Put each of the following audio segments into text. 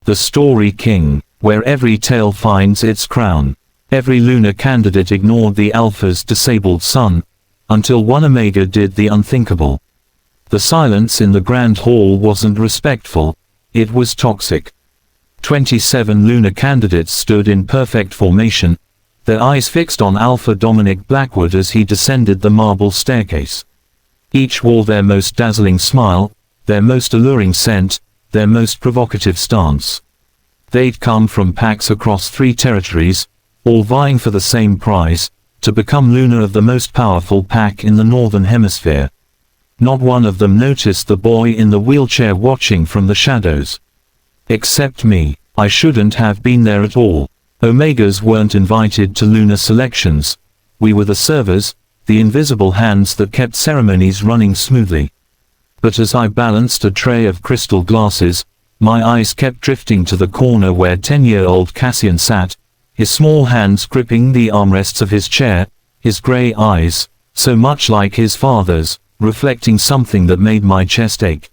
The Story King, where every tale finds its crown. Every lunar candidate ignored the Alpha's disabled sun, until one Omega did the unthinkable. The silence in the grand hall wasn't respectful, it was toxic. 27 lunar candidates stood in perfect formation, their eyes fixed on Alpha Dominic Blackwood as he descended the marble staircase. Each wore their most dazzling smile, their most alluring scent, their most provocative stance. They'd come from packs across 3 territories, all vying for the same prize, to become lunar of the most powerful pack in the Northern Hemisphere. Not one of them noticed the boy in the wheelchair watching from the shadows. Except me. I shouldn't have been there at all. Omegas weren't invited to lunar selections. We were the servers, the invisible hands that kept ceremonies running smoothly. But as I balanced a tray of crystal glasses, my eyes kept drifting to the corner where 10-year-old Cassian sat, his small hands gripping the armrests of his chair, his grey eyes, so much like his father's, reflecting something that made my chest ache.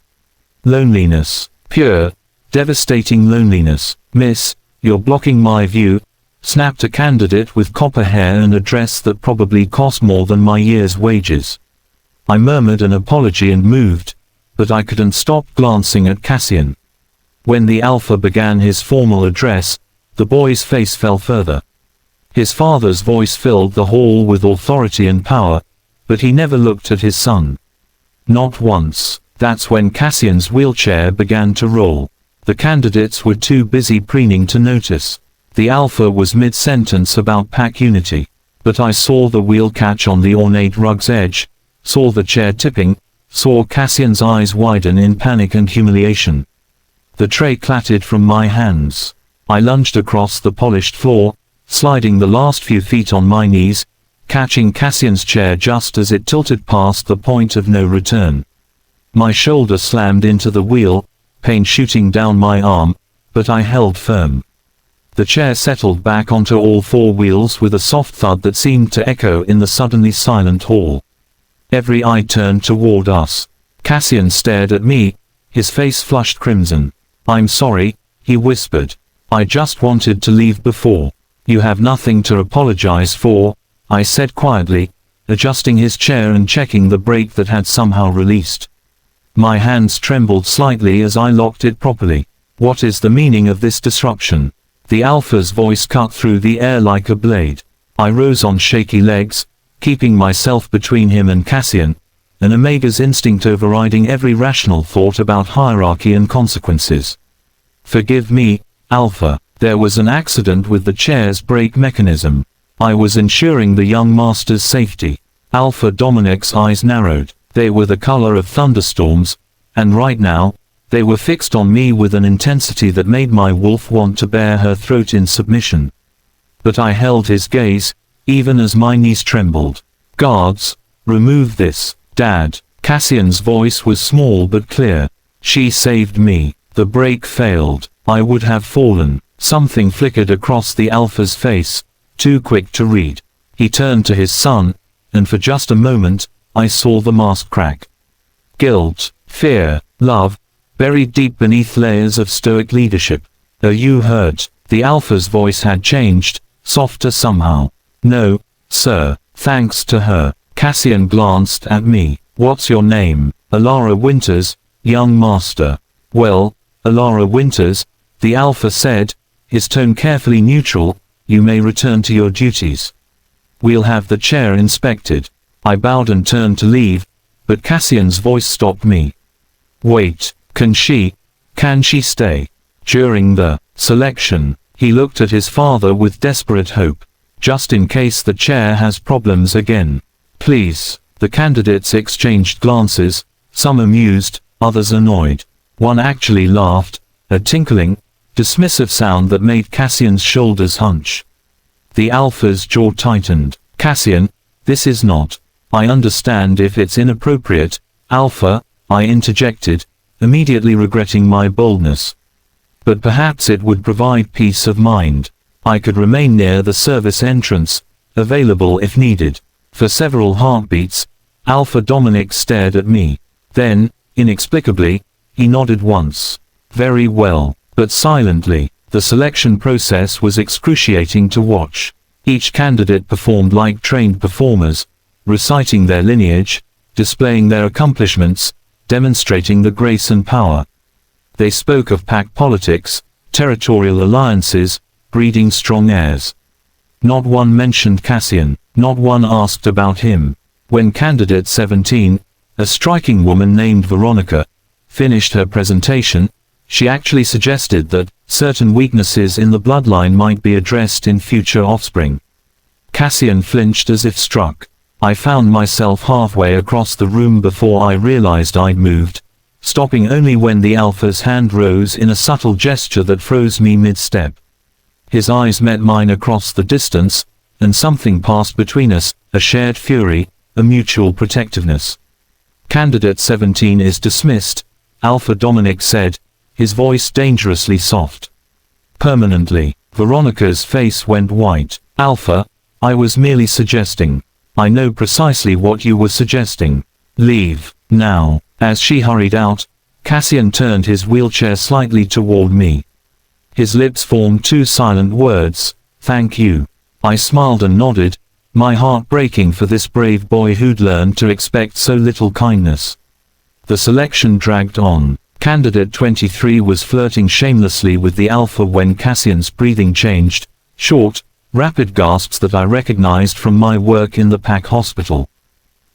Loneliness. Pure, devastating loneliness. "Miss, you're blocking my view," snapped a candidate with copper hair and a dress that probably cost more than my year's wages. I murmured an apology and moved, but I couldn't stop glancing at Cassian. When the Alpha began his formal address, the boy's face fell further. His father's voice filled the hall with authority and power, but he never looked at his son. Not once. That's when Cassian's wheelchair began to roll. The candidates were too busy preening to notice. The Alpha was mid-sentence about pack unity, but I saw the wheel catch on the ornate rug's edge, saw the chair tipping, saw Cassian's eyes widen in panic and humiliation. The tray clattered from my hands. I lunged across the polished floor, sliding the last few feet on my knees, catching Cassian's chair just as it tilted past the point of no return. My shoulder slammed into the wheel, pain shooting down my arm, but I held firm. The chair settled back onto all 4 wheels with a soft thud that seemed to echo in the suddenly silent hall. Every eye turned toward us. Cassian stared at me, his face flushed crimson. "I'm sorry," he whispered. "I just wanted to leave before." "You have nothing to apologize for," I said quietly, adjusting his chair and checking the brake that had somehow released. My hands trembled slightly as I locked it properly. "What is the meaning of this disruption?" The Alpha's voice cut through the air like a blade. I rose on shaky legs, keeping myself between him and Cassian, an Omega's instinct overriding every rational thought about hierarchy and consequences. "Forgive me, Alpha. There was an accident with the chair's brake mechanism. I was ensuring the young master's safety." Alpha Dominic's eyes narrowed. They were the color of thunderstorms, and right now, they were fixed on me with an intensity that made my wolf want to bare her throat in submission. But I held his gaze, even as my knees trembled. "Guards, remove this." "Dad." Cassian's voice was small but clear. "She saved me." The brake failed. I would have fallen. Something flickered across the Alpha's face, too quick to read. He turned to his son, and for just a moment, I saw the mask crack. Guilt, fear, love, buried deep beneath layers of stoic leadership. "Are you hurt?" The Alpha's voice had changed, softer somehow. "No, sir." Thanks to her. Cassian glanced at me. "What's your name?" "Alara Winters, young master." "Well, Alara Winters," the Alpha said, his tone carefully neutral, "you may return to your duties. We'll have the chair inspected." I bowed and turned to leave, but Cassian's voice stopped me. "Wait, can she stay?" During the selection, he looked at his father with desperate hope. "Just in case the chair has problems again. Please." The candidates exchanged glances, some amused, others annoyed. One actually laughed, a tinkling, dismissive sound that made Cassian's shoulders hunch. The Alpha's jaw tightened. "Cassian, this is not. I understand if it's inappropriate, Alpha," I interjected, immediately regretting my boldness. "But perhaps it would provide peace of mind. I could remain near the service entrance, available if needed." For several heartbeats, Alpha Dominic stared at me. Then, inexplicably, he nodded once. "Very well." but silently. The selection process was excruciating to watch. Each candidate performed like trained performers, reciting their lineage, displaying their accomplishments, demonstrating the grace and power. They spoke of pack politics, territorial alliances, breeding strong heirs. Not one mentioned Cassian, not one asked about him. When candidate 17, a striking woman named Veronica, finished her presentation, she actually suggested that certain weaknesses in the bloodline might be addressed in future offspring. Cassian flinched as if struck. I found myself halfway across the room before I realized I'd moved, stopping only when the alpha's hand rose in a subtle gesture that froze me mid-step. His eyes met mine across the distance, and something passed between us, a shared fury, a mutual protectiveness. Candidate 17 is dismissed, Alpha Dominic said, his voice dangerously soft. Permanently. Veronica's face went white. Alpha, I was merely suggesting. I know precisely what you were suggesting. Leave, now. As she hurried out, Cassian turned his wheelchair slightly toward me. His lips formed two silent words, thank you. I smiled and nodded, my heart breaking for this brave boy who'd learned to expect so little kindness. The selection dragged on. Candidate 23 was flirting shamelessly with the alpha when Cassian's breathing changed, short, rapid gasps that I recognized from my work in the pack hospital.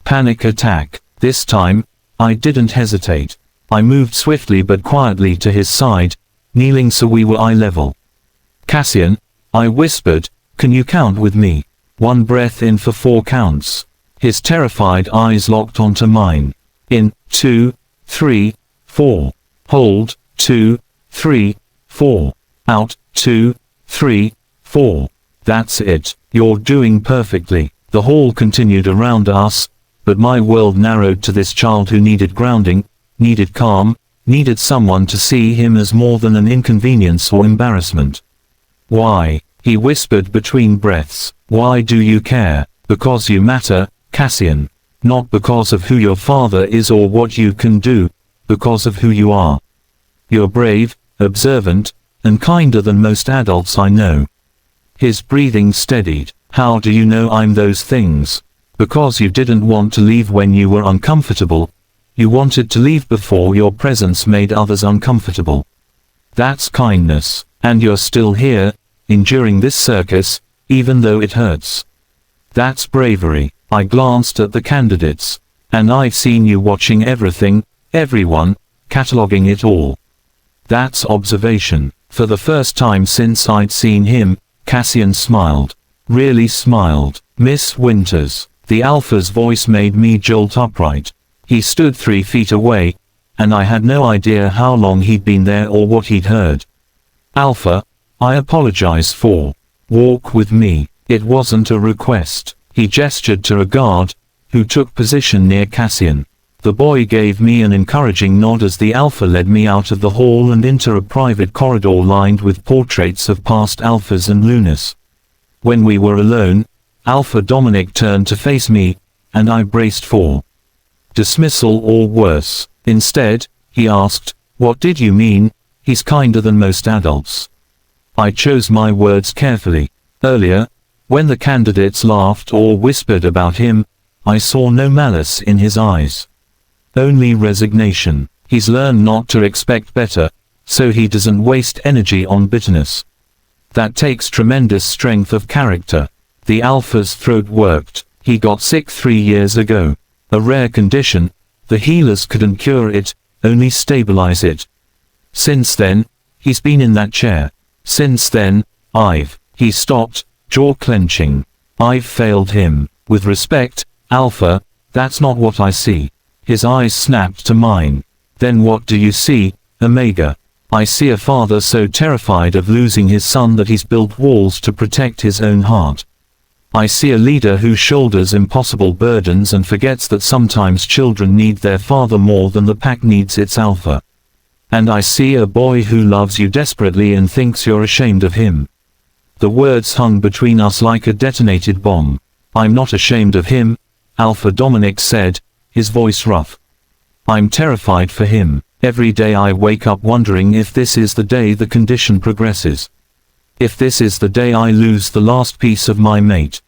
Panic attack. This time, I didn't hesitate. I moved swiftly but quietly to his side, kneeling so we were eye level. Cassian, I whispered, can you count with me? 1 breath in for 4 counts. His terrified eyes locked onto mine. In, 2, 3, 4. Hold, 2, 3, 4. Out, 2, 3, 4. That's it. You're doing perfectly. The hall continued around us, but my world narrowed to this child who needed grounding, needed calm, needed someone to see him as more than an inconvenience or embarrassment. Why? He whispered between breaths. Why do you care? Because you matter, Cassian. Not because of who your father is or what you can do, because of who you are. You're brave, observant, and kinder than most adults I know. His breathing steadied. How do you know I'm those things? Because you didn't want to leave when you were uncomfortable. You wanted to leave before your presence made others uncomfortable. That's kindness. And you're still here, enduring this circus, even though it hurts. That's bravery. I glanced at the candidates. And I've seen you watching everything, everyone, cataloging it all. That's observation. For the first time since I'd seen him, Cassian smiled. Really smiled. Miss Winters. The alpha's voice made me jolt upright. He stood 3 feet away, and I had no idea how long he'd been there or what he'd heard. Alpha, I apologize for. Walk with me. It wasn't a request. He gestured to a guard, who took position near Cassian. The boy gave me an encouraging nod as the alpha led me out of the hall and into a private corridor lined with portraits of past alphas and Lunas. When we were alone, Alpha Dominic turned to face me, and I braced for dismissal or worse. Instead, he asked, what did you mean? He's kinder than most adults. I chose my words carefully. Earlier, when the candidates laughed or whispered about him, I saw no malice in his eyes. Only resignation. He's learned not to expect better, so he doesn't waste energy on bitterness. That takes tremendous strength of character. The alpha's throat worked. He got sick 3 years ago. A rare condition. The healers couldn't cure it, only stabilize it. Since then, he's been in that chair. Since then, He stopped, jaw clenching. I've failed him. With respect, Alpha, that's not what I see. His eyes snapped to mine. Then what do you see, Omega? I see a father so terrified of losing his son that he's built walls to protect his own heart. I see a leader who shoulders impossible burdens and forgets that sometimes children need their father more than the pack needs its alpha. And I see a boy who loves you desperately and thinks you're ashamed of him. The words hung between us like a detonated bomb. I'm not ashamed of him, Alpha Dominic said, his voice rough. I'm terrified for him. Every day I wake up wondering if this is the day the condition progresses. If this is the day I lose the last piece of my mate.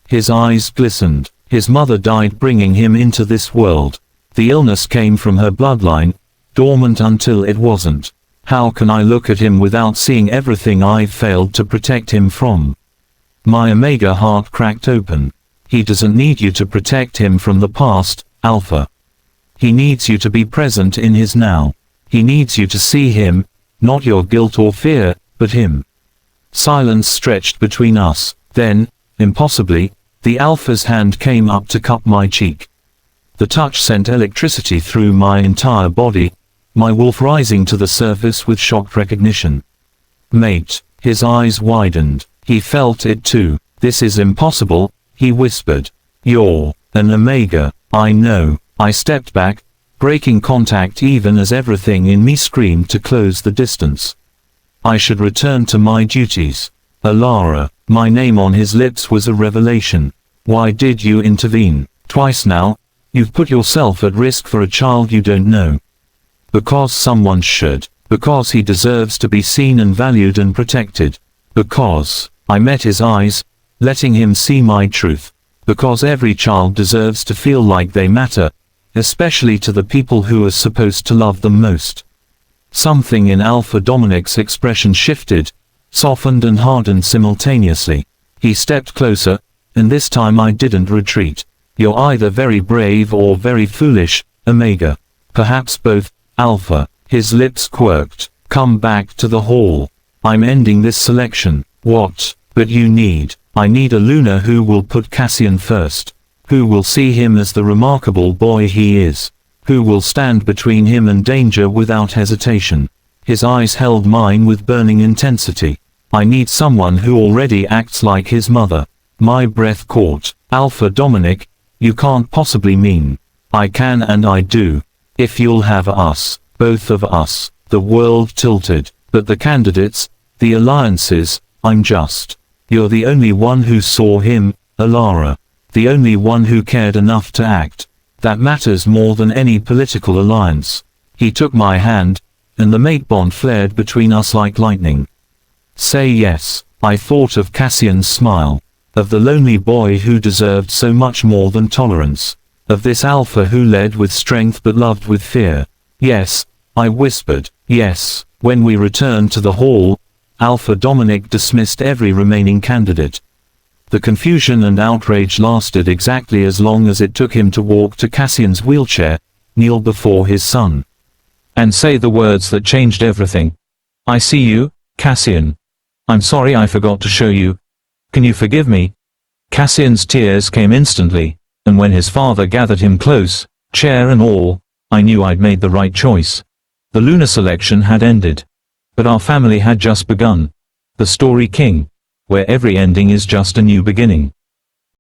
His eyes glistened. His mother died bringing him into this world. The illness came from her bloodline, dormant until it wasn't. How can I look at him without seeing everything I've failed to protect him from? My Omega heart cracked open. He doesn't need you to protect him from the past, Alpha. He needs you to be present in his now. He needs you to see him, not your guilt or fear, but him. Silence stretched between us. Then, impossibly, the Alpha's hand came up to cup my cheek. The touch sent electricity through my entire body, my wolf rising to the surface with shocked recognition. Mate. His eyes widened. He felt it too. This is impossible, he whispered. You're an Omega. I know. I stepped back, breaking contact even as everything in me screamed to close the distance. I should return to my duties. Alara. My name on his lips was a revelation. Why did you intervene? Twice now, you've put yourself at risk for a child you don't know. Because someone should. Because he deserves to be seen and valued and protected. Because I met his eyes, letting him see my truth. Because every child deserves to feel like they matter, especially to the people who are supposed to love them most. Something in Alpha Dominic's expression shifted, softened and hardened simultaneously. He stepped closer, and this time I didn't retreat. You're either very brave or very foolish, Omega. Perhaps both, Alpha. His lips quirked. Come back to the hall. I'm ending this selection. What? But you need. I need a Luna who will put Cassian first. Who will see him as the remarkable boy he is. Who will stand between him and danger without hesitation. His eyes held mine with burning intensity. I need someone who already acts like his mother. My breath caught. Alpha Dominic, you can't possibly mean. I can and I do. If you'll have us, both of us. The world tilted. But the candidates, the alliances, I'm just. You're the only one who saw him, Alara. The only one who cared enough to act. That matters more than any political alliance. He took my hand, and the mate bond flared between us like lightning. Say yes. I thought of Cassian's smile. Of the lonely boy who deserved so much more than tolerance. Of this Alpha who led with strength but loved with fear. Yes, I whispered. Yes. When we returned to the hall, Alpha Dominic dismissed every remaining candidate. The confusion and outrage lasted exactly as long as it took him to walk to Cassian's wheelchair, kneel before his son, and say the words that changed everything. I see you, Cassian. I'm sorry I forgot to show you. Can you forgive me? Cassian's tears came instantly, and when his father gathered him close, chair and all, I knew I'd made the right choice. The Luna selection had ended. But our family had just begun. The story King, where every ending is just a new beginning.